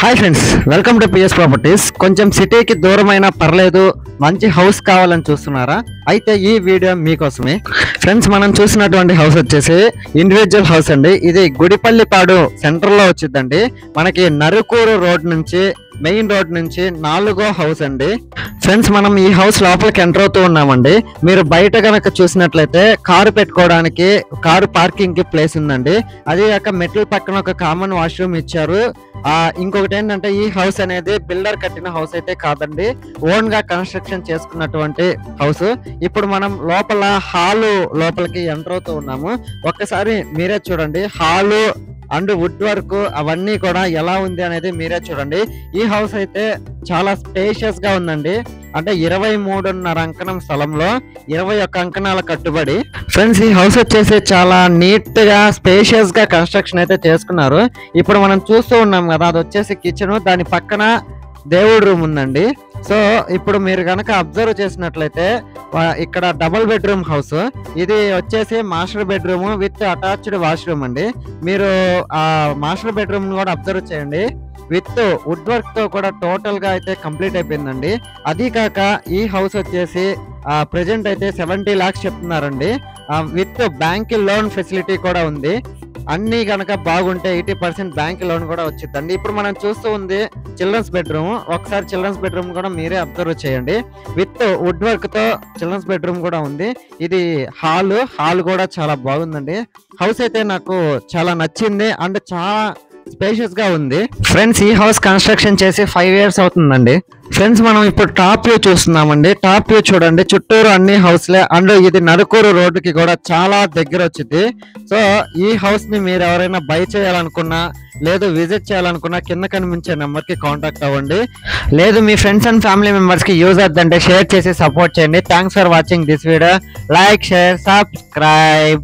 Hi friends, welcome to PS properties. కొంచెం సిటీకి దూరమైన పర్లేదు, మంచి హౌస్ కావాలని చూస్తున్నారా? అయితే ఈ వీడియో మీకోసమే. ఫ్రెండ్స్, మనం చూసినటువంటి హౌస్ వచ్చేసి ఇండివిజువల్ హౌస్ అండి. ఇది గుడిపల్లిపాడు సెంటర్ లో వచ్చిందండి. మనకి నరుకూరు రోడ్ నుంచి, మెయిన్ రోడ్ నుంచి 4వ హౌస్ అండి. ఫ్రెండ్స్, మనం ఈ హౌస్ లోపలికి ఎంటర్ అవుతూ ఉన్నామండి. మీరు బయట కనుక చూసినట్లయితే కారు పెట్టుకోవడానికి, కారు పార్కింగ్ కి ప్లేస్ ఉందండి. అదే కాక మెట్ల పక్కన ఒక కామన్ వాష్రూమ్ ఇచ్చారు. ఇంకొకటి ఏంటంటే, ఈ హౌస్ అనేది బిల్డర్ కట్టిన హౌస్ అయితే కాదండి, ఓన్ గా కన్స్ట్రక్షన్ చేసుకున్నటువంటి హౌస్. ఇప్పుడు మనం హాలు లోపలికి ఎంటర్ అవుతూ ఉన్నాము. ఒక్కసారి మీరే చూడండి, హాలు అండ్ వుడ్ వర్క్ అవన్నీ కూడా ఎలా ఉంది అనేది మీరే చూడండి. ఈ హౌస్ అయితే చాలా స్పేషియస్ గా ఉందండి. అంటే 23.5 అంకణం స్థలంలో 21 అంకణాల కట్టుబడి. ఫ్రెండ్స్, ఈ హౌస్ వచ్చేసి చాలా నీట్ గా స్పేషియస్ గా కన్స్ట్రక్షన్ అయితే చేసుకున్నారు. ఇప్పుడు మనం చూస్తూ ఉన్నాం కదా, అది వచ్చేసి కిచెన్, దాని పక్కన దేవుడి రూమ్ ఉందండి. సో ఇప్పుడు మీరు కనుక అబ్జర్వ్ చేసినట్లయితే, ఇక్కడ డబుల్ బెడ్రూమ్ హౌస్. ఇది వచ్చేసి master bedroom with attached washroom అండి. మీరు ఆ మాస్టర్ బెడ్రూమ్ కూడా అబ్జర్వ్ చేయండి. విత్ వుడ్ వర్క్ తో కూడా టోటల్ గా అయితే కంప్లీట్ అయిపోయిందండి. అది కాక ఈ హౌస్ వచ్చేసి ప్రెజెంట్ అయితే 70 lakhs చెప్తున్నారండి. విత్ బ్యాంక్ లోన్ ఫెసిలిటీ కూడా ఉంది. అన్ని కనుక బాగుంటే 80% బ్యాంక్ లోన్ కూడా వచ్చిందండి. ఇప్పుడు మనం చూస్తూ ఉంది చిల్డ్రన్స్ బెడ్రూమ్. ఒకసారి చిల్డ్రన్స్ బెడ్రూమ్ కూడా మీరే అబ్జర్వ్ చేయండి. విత్ వుడ్ వర్క్ తో చిల్డ్రన్స్ బెడ్రూమ్ కూడా ఉంది. ఇది హాల్ కూడా చాలా బాగుందండి. హౌస్ అయితే నాకు చాలా నచ్చింది అండ్ చాలా స్పేషియస్ గా ఉంది. ఫ్రెండ్స్, ఈ హౌస్ కన్స్ట్రక్షన్ చేసి 5 years అవుతుందండి. ఫ్రెండ్స్, మనం ఇప్పుడు టాప్ వ్యూ చూస్తున్నామండి. టాప్ వ్యూ చూడండి, చుట్టూరు అన్ని హౌస్లే అండ్ ఇది నరుకూరు రోడ్డుకి కూడా చాలా దగ్గర వచ్చింది. సో ఈ హౌస్ ని మీరు ఎవరైనా బై చేయాలనుకున్నా, లేదు విజిట్ చేయాలనుకున్నా, కింద కనిపించే నెంబర్ కి కాంటాక్ట్ అవ్వండి. లేదు మీ ఫ్రెండ్స్ అండ్ ఫ్యామిలీ మెంబర్స్ కి యూజ్ అవుతుందంటే షేర్ చేసి సపోర్ట్ చేయండి. Thanks for watching this video. Like, share, subscribe.